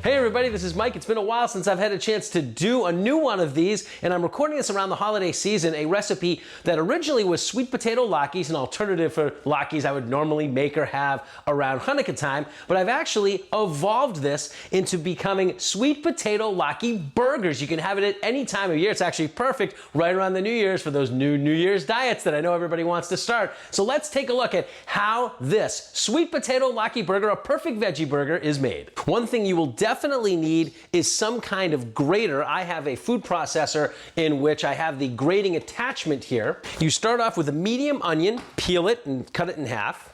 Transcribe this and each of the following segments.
Hey everybody, this is Mike. It's been a while since I've had a chance to do a new one of these, and I'm recording this around the holiday season, a recipe that originally was sweet potato latkes, an alternative for latkes I would normally make or have around Hanukkah time, but I've actually evolved this into becoming sweet potato latke burgers. You can have it at any time of year. It's actually perfect right around the New Year's for those New Year's diets that I know everybody wants to start. So let's take a look at how this sweet potato latke burger, a perfect veggie burger, is made. One thing you will definitely need is some kind of grater. I have a food processor in which I have the grating attachment here. You start off with a medium onion, peel it and cut it in half.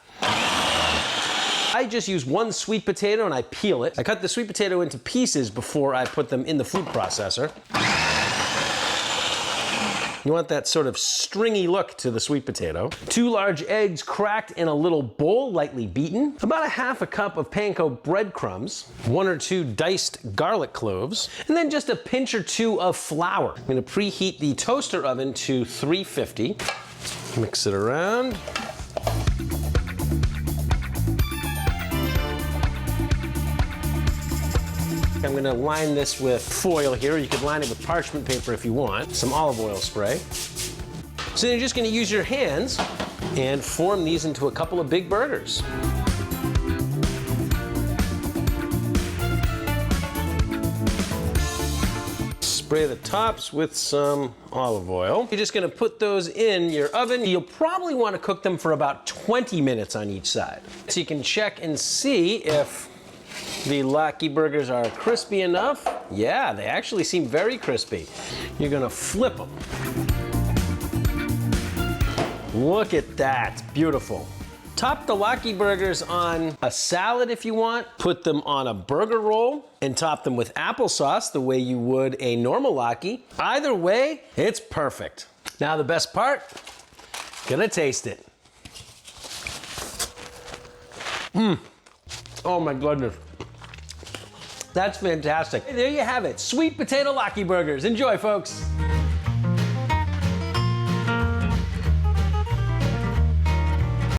I just use one sweet potato and I peel it. I cut the sweet potato into pieces before I put them in the food processor. You want that sort of stringy look to the sweet potato. 2 large eggs cracked in a little bowl, lightly beaten. About a half a cup of panko breadcrumbs. 1 or 2 diced garlic cloves. And then just a pinch or 2 of flour. I'm gonna preheat the toaster oven to 350. Mix it around. I'm going to line this with foil here. You could line it with parchment paper if you want. Some olive oil spray. So then you're just going to use your hands and form these into a couple of big burgers. Spray the tops with some olive oil. You're just going to put those in your oven. You'll probably want to cook them for about 20 minutes on each side. So you can check and see if the latke burgers are crispy enough. Yeah, they actually seem very crispy. You're gonna flip them. Look at that, beautiful. Top the latke burgers on a salad if you want. Put them on a burger roll and top them with applesauce the way you would a normal latke. Either way, it's perfect. Now the best part, gonna taste it. Oh my goodness. That's fantastic. There you have it, sweet potato latke burgers. Enjoy, folks.